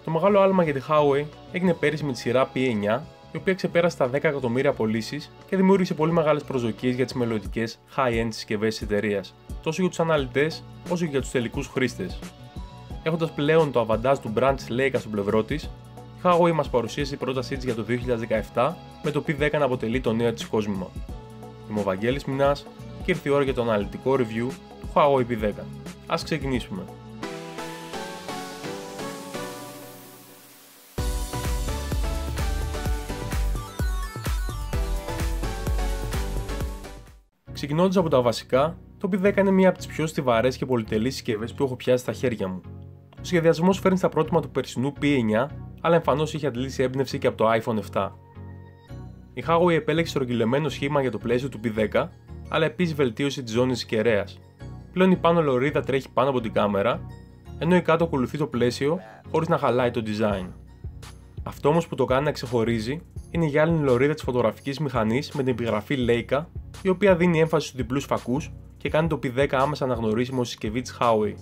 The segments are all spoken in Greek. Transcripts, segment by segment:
Το μεγάλο άλμα για τη Huawei έγινε πέρυσι με τη σειρά P9, η οποία ξεπέρασε τα 10 εκατομμύρια πωλήσεις και δημιούργησε πολύ μεγάλες προσδοκίες για τις μελλοντικές high-end συσκευές της εταιρείας, τόσο για τους αναλυτές όσο και για τους τελικούς χρήστες. Έχοντας πλέον το αβαντάζ του brand της Leica στο πλευρό της, η Huawei μας παρουσίασε την πρότασή της για το 2017 με το P10 να αποτελεί το νέο της κόσμημα. Είμαι ο Βαγγέλης Μινάς και ήρθε η ώρα για το αναλυτικό review του Huawei P10. Ας ξεκινήσουμε. Ξεκινώντας από τα βασικά, το P10 είναι μία από τις πιο στιβαρές και πολυτελείς συσκευές που έχω πιάσει στα χέρια μου. Ο σχεδιασμός φέρνει στα πρότυπα του περσινού P9, αλλά εμφανώς είχε αντλήσει έμπνευση και από το iPhone 7. Η Huawei επέλεξε στρογγυλεμένο σχήμα για το πλαίσιο του P10, αλλά επίσης βελτίωσε τη ζώνη της κεραίας. Πλέον η πάνω λωρίδα τρέχει πάνω από την κάμερα, ενώ η κάτω ακολουθεί το πλαίσιο χωρίς να χαλάει το design. Αυτό όμως που το κάνει να ξεχωρίζει είναι η γυάλινη λωρίδα της φωτογραφικής μηχανής με την επιγραφή Leica, η οποία δίνει έμφαση στους διπλούς φακούς και κάνει το P10 άμεσα αναγνωρίσιμο στη συσκευή της Huawei.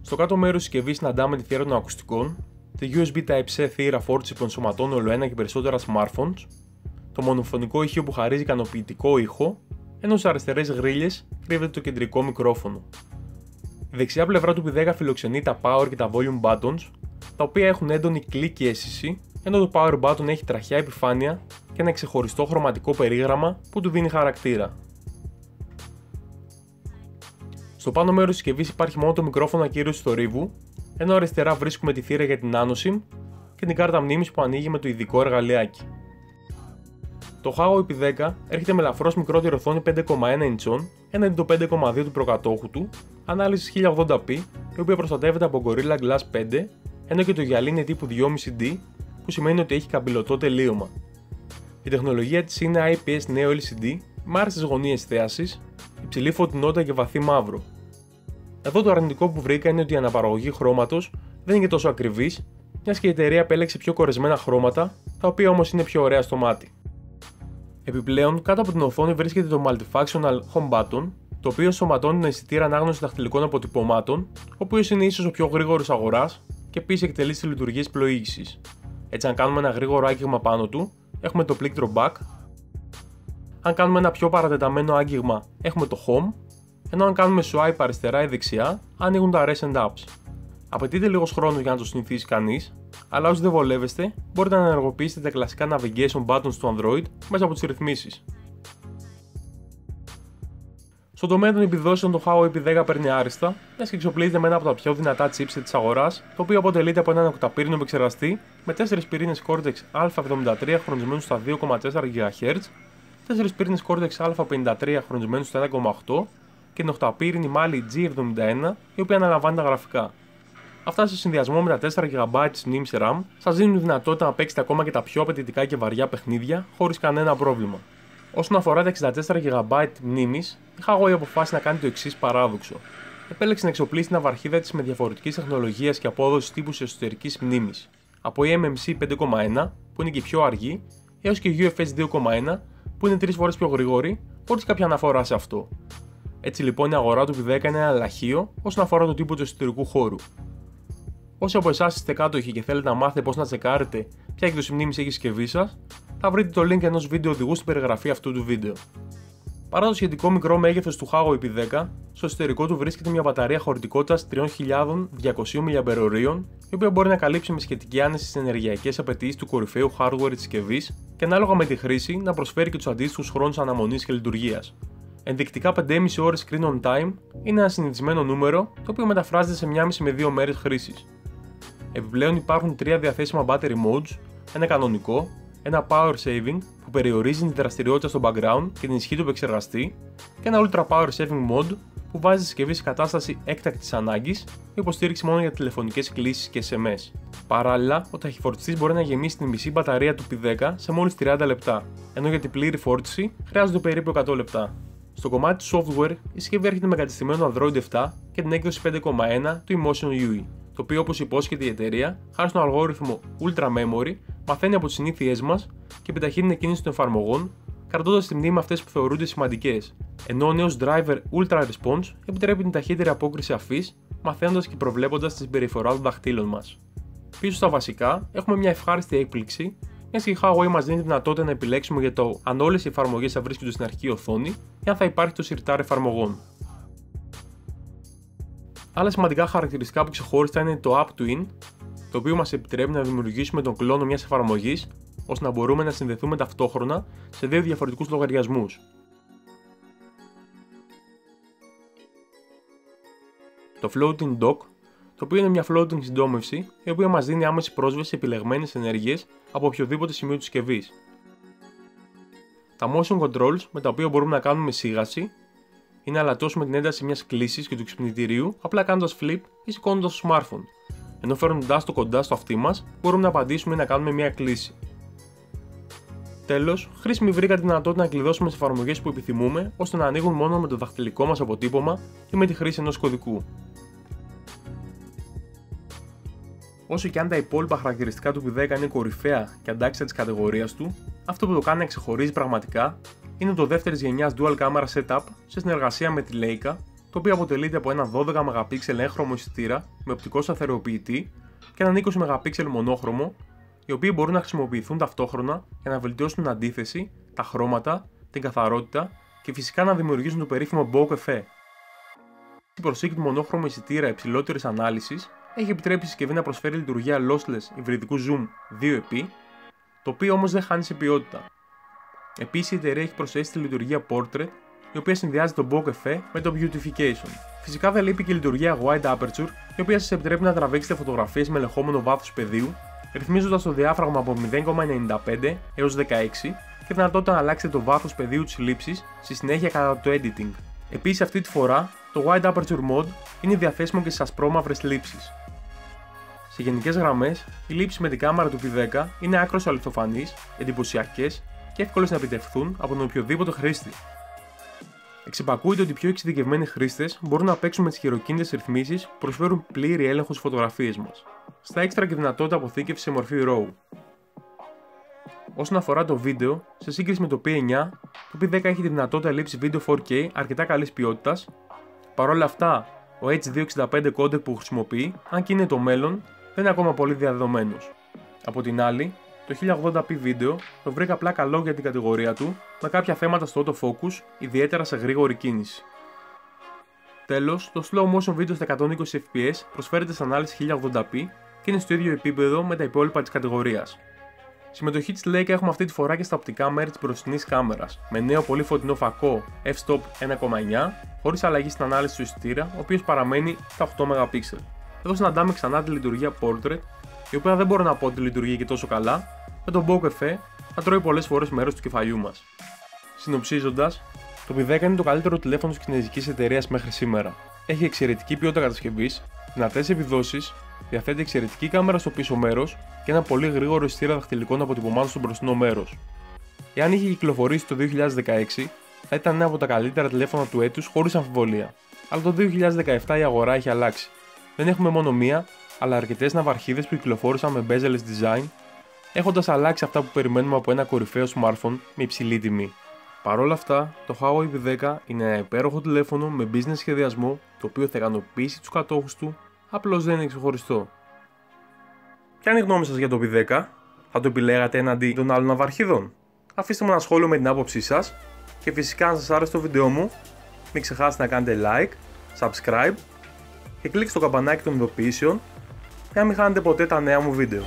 Στο κάτω μέρος της συσκευής συναντάμε τη θύρα των ακουστικών, τη USB Type-C θύρα φόρτιση που ενσωματώνει όλο και περισσότερα smartphones, το μονοφωνικό ηχείο που χαρίζει ικανοποιητικό ήχο, ενώ στις αριστερές γρίλες κρύβεται το κεντρικό μικρόφωνο. Η δεξιά πλευρά του P10 φιλοξενεί τα Power και τα Volume Buttons, τα οποία έχουν έντονη κλικ αίσθηση, ενώ το Power Button έχει τραχιά επιφάνεια και ένα ξεχωριστό χρωματικό περίγραμμα που του δίνει χαρακτήρα. Στο πάνω μέρος της συσκευής υπάρχει μόνο το μικρόφωνο ακύρωσης θορύβου, ενώ αριστερά βρίσκουμε τη θύρα για την nano SIM και την κάρτα μνήμης που ανοίγει με το ειδικό εργαλειάκι. Το Huawei P10 έρχεται με ελαφρώς μικρότερη οθόνη 5,1 inch έναντι το 5,2 του προκατόχου του, ανάλυσης 1080p, η οποία προστατεύεται από Gorilla Glass 5, ενώ και το γυαλί είναι τύπου 2,5D, που σημαίνει ότι έχει καμπυλωτό τελείωμα. Η τεχνολογία της είναι IPS νέο LCD με άριστες γωνίες θέασης, υψηλή φωτεινότητα και βαθύ μαύρο. Εδώ το αρνητικό που βρήκα είναι ότι η αναπαραγωγή χρώματος δεν είναι και τόσο ακριβής, μιας και η εταιρεία επέλεξε πιο κορεσμένα χρώματα, τα οποία όμως είναι πιο ωραία στο μάτι. Επιπλέον, κάτω από την οθόνη βρίσκεται το Multifunctional Home Button, το οποίο ενσωματώνει ένα αισθητήρα ανάγνωσης δαχτυλικών αποτυπωμάτων, ο οποίος είναι ίσως ο πιο γρήγορος αγοράς και επίσης εκτελεί τις λειτουργίες πλοήγησης. Έτσι, αν κάνουμε ένα γρήγορο άγγιγμα πάνω του, έχουμε το πλήκτρο Back. Αν κάνουμε ένα πιο παρατεταμένο άγγιγμα, έχουμε το Home, ενώ αν κάνουμε swipe αριστερά ή δεξιά, ανοίγουν τα Recent Apps. Απαιτείται λίγος χρόνος για να το συνηθίσει κανείς, αλλά όσοι δεν βολεύεστε, μπορείτε να ενεργοποιήσετε τα κλασικά navigation buttons του Android μέσα από τις ρυθμίσεις. Στον τομέα των επιδόσεων, το Huawei P10 παίρνει άριστα, μιας και εξοπλίζεται με ένα από τα πιο δυνατά chipset της αγοράς, το οποίο αποτελείται από έναν οκταπύρινο επεξεργαστή με 4 πυρήνες Cortex A73 χρονισμένους στα 2,4 GHz, 4 πυρήνες Cortex A53 χρονισμένους στα 1,8 και την οκταπύρινη Mali G71, η οποία αναλαμβάνει τα γραφικά. Αυτά σε συνδυασμό με τα 4 GB της μνήμης RAM σας δίνουν τη δυνατότητα να παίξετε ακόμα και τα πιο απαιτητικά και βαριά παιχνίδια χωρίς κανένα πρόβλημα. Όσον αφορά τα 64 GB μνήμης, η Huawei αποφάσισε να κάνει το εξής παράδοξο. Επέλεξε να εξοπλίσει την ναυαρχίδα της με διαφορετικής τεχνολογίας και απόδοσης τύπους εσωτερικής μνήμης, από eMMC 5,1 που είναι και πιο αργή, έως και UFS 2,1 που είναι 3 φορές πιο γρήγορη, χωρίς κάποια αναφορά σε αυτό. Έτσι λοιπόν η αγορά του P10 είναι ένα λαχείο όσον αφορά το τύπο του εσωτερικού χώρου. Όσοι από εσάς είστε κάτοχοι και θέλετε να μάθετε πώς να τσεκάρετε ποια έκδοση μνήμης έχει η συσκευή σας, θα βρείτε το link ενός βίντεο οδηγού στην περιγραφή αυτού του βίντεο. Παρά το σχετικό μικρό μέγεθος του Huawei P10, στο εσωτερικό του βρίσκεται μια μπαταρία χωρητικότητας 3200 mAh, η οποία μπορεί να καλύψει με σχετική άνεση τις ενεργειακές απαιτήσεις του κορυφαίου hardware της συσκευής και ανάλογα με τη χρήση να προσφέρει και τους αντίστοιχους χρόνους αναμονής και λειτουργίας. Ενδεικτικά 5,5 ώρες screen on time είναι ένα συνηθισμένο νούμερο, το οποίο μεταφράζεται σε 1,5 με 2 μέρες χρήσης. Επιπλέον υπάρχουν 3 διαθέσιμα battery modes, ένα κανονικό, ένα power saving που περιορίζει τη δραστηριότητα στο background και την ισχύ του επεξεργαστή και ένα ultra power saving mode που βάζει τη συσκευή σε κατάσταση έκτακτης ανάγκης με υποστήριξη μόνο για τηλεφωνικές κλήσεις και SMS. Παράλληλα, ο ταχυφορτιστής μπορεί να γεμίσει την μισή μπαταρία του P10 σε μόλις 30 λεπτά, ενώ για την πλήρη φόρτιση χρειάζονται περίπου 100 λεπτά. Στο κομμάτι του software, η συσκευή έρχεται με εγκατεστημένο Android 7 και την έκδοση 5,1 του Emotion UI, το οποίο, όπως υπόσχεται η εταιρεία, χάρη στον αλγόριθμο Ultra Memory, μαθαίνει από τις συνήθειές μας και επιταχύνει την κίνηση των εφαρμογών, κρατώντας στη μνήμη αυτές που θεωρούνται σημαντικές, ενώ ο νέος driver Ultra Response επιτρέπει την ταχύτερη απόκριση αφής, μαθαίνοντας και προβλέποντας τη συμπεριφορά των δαχτύλων μας. Πίσω στα βασικά, έχουμε μια ευχάριστη έκπληξη, μιας και η Huawei μας δίνει τη δυνατότητα να επιλέξουμε για το αν όλες οι εφαρμογές θα βρίσκονται στην αρχική οθόνη ή αν θα υπάρχει το σιρτάρ εφαρμογών. Άλλα σημαντικά χαρακτηριστικά που ξεχώριστα είναι το App Twin, το οποίο μας επιτρέπει να δημιουργήσουμε τον κλόνο μιας εφαρμογής ώστε να μπορούμε να συνδεθούμε ταυτόχρονα σε δύο διαφορετικούς λογαριασμούς. Το Floating Dock, το οποίο είναι μια floating συντόμευση η οποία μας δίνει άμεση πρόσβαση σε επιλεγμένες ενέργειες από οποιοδήποτε σημείο της συσκευής. Τα motion controls με τα οποία μπορούμε να κάνουμε σίγαση είναι να αλατώσουμε την ένταση μιας κλήσης και του ξυπνητηρίου απλά κάνοντας flip ή σηκώνοντας το smartphone, ενώ φέρνοντας το κοντά στο αυτί μας μπορούμε να απαντήσουμε ή να κάνουμε μια κλήση. Τέλος, χρήσιμη βρήκα τη δυνατότητα να κλειδώσουμε τις εφαρμογές που επιθυμούμε ώστε να ανοίγουν μόνο με το δαχτυλικό μας αποτύπωμα ή με τη χρήση ενός κωδικού. Όσο και αν τα υπόλοιπα χαρακτηριστικά του P10 είναι κορυφαία και αντάξια της κατηγορίας του, αυτό που το κάνει να ξεχωρίζει πραγματικά είναι το δεύτερης γενιάς dual camera setup σε συνεργασία με τη Leica, το οποίο αποτελείται από ένα 12 MP έγχρωμο αισθητήρα με οπτικό σταθεροποιητή και έναν 20 MP μονόχρωμο, οι οποίοι μπορούν να χρησιμοποιηθούν ταυτόχρονα για να βελτιώσουν την αντίθεση, τα χρώματα, την καθαρότητα και φυσικά να δημιουργήσουν το περίφημο bokeh effect. Η προσήκη του μονόχρωμου αισθητήρα υψηλότερης ανάλυσης έχει επιτρέψει η συσκευή να προσφέρει λειτουργία lossless υβριδικού zoom 2x, το οποίο όμως δεν χάνει σε ποιότητα. Επίσης η εταιρεία έχει προσθέσει τη λειτουργία portrait, η οποία συνδυάζει το bokeh effect με το beautification. Φυσικά δεν λείπει και η λειτουργία wide aperture, η οποία σας επιτρέπει να τραβήξετε φωτογραφίες με ελεγχόμενο βάθος πεδίου, ρυθμίζοντας το διάφραγμα από 0,95 έως 16 και δυνατότητα να αλλάξετε το βάθος πεδίου της λήψης στη συνέχεια κατά το editing. Επίσης αυτή τη φορά το wide aperture mode είναι διαθέσιμο και στις ασπρόμαυρες λήψεις. Σε γενικές γραμμές, οι λήψεις με την κάμερα του P10 είναι άκρως αληθοφανείς, εντυπωσιακές και εύκολες να επιτευχθούν από τον οποιοδήποτε χρήστη. Εξυπακούεται ότι οι πιο εξειδικευμένοι χρήστες μπορούν να παίξουν με τις χειροκίνητες ρυθμίσεις που προσφέρουν πλήρη έλεγχο στις φωτογραφίες μας. Στα έξτρα και δυνατότητα αποθήκευση σε μορφή RAW. Όσον αφορά το βίντεο, σε σύγκριση με το P9, το P10 έχει τη δυνατότητα λήψη βίντεο 4K αρκετά καλής ποιότητας. Παρ' όλα αυτά, ο H265 codec που χρησιμοποιεί, αν και είναι το μέλλον, δεν είναι ακόμα πολύ διαδεδομένος. Από την άλλη, το 1080p βίντεο το βρήκα απλά καλό για την κατηγορία του, με κάποια θέματα στο autofocus, ιδιαίτερα σε γρήγορη κίνηση. Τέλος, το slow motion βίντεο στα 120 fps προσφέρεται σε ανάλυση 1080p και είναι στο ίδιο επίπεδο με τα υπόλοιπα της κατηγορίας. Συμμετοχή της Leica έχουμε αυτή τη φορά και στα οπτικά μέρη της μπροστινής κάμερας, με νέο πολύ φωτεινό φακό f-stop 1.9, χωρίς αλλαγή στην ανάλυση του αισθητήρα, ο οποίος παραμένει στα 8 MP. Εδώ συναντάμε ξανά τη λειτουργία portrait, η οποία δεν μπορώ να πω ότι λειτουργεί και τόσο καλά, με τον bokeh effect να τρώει πολλές φορές μέρος του κεφαλιού μας. Συνοψίζοντας, το P10 είναι το καλύτερο τηλέφωνο της κινεζικής εταιρείας μέχρι σήμερα. Έχει εξαιρετική ποιότητα κατασκευής, δυνατές επιδόσεις, διαθέτει εξαιρετική κάμερα στο πίσω μέρος και ένα πολύ γρήγορο αισθητήρα δαχτυλικών αποτυπωμάτων στο μπροστινό μέρος. Εάν είχε κυκλοφορήσει το 2016, θα ήταν ένα από τα καλύτερα τηλέφωνα του έτους χωρίς αμφιβολία. Αλλά το 2017 η αγορά έχει αλλάξει. Δεν έχουμε μόνο μία, αλλά αρκετές ναυαρχίδες που κυκλοφόρησαν με bezel-less design, έχοντας αλλάξει αυτά που περιμένουμε από ένα κορυφαίο smartphone με υψηλή τιμή. Παρ' όλα αυτά, το Huawei P10 είναι ένα υπέροχο τηλέφωνο με business σχεδιασμό, το οποίο θα ικανοποιήσει τους κατόχους του, απλώς δεν είναι ξεχωριστό. Ποια είναι η γνώμη σας για το P10, θα το επιλέγατε έναντι των άλλων ναυαρχίδων? Αφήστε μου ένα σχόλιο με την άποψή σας και φυσικά αν σας άρεσε το βίντεο μου, μην ξεχάσετε να κάνετε like, subscribe και κλικ στο καμπανάκι των ειδοποιήσεων για να μην χάνετε ποτέ τα νέα μου βίντεο.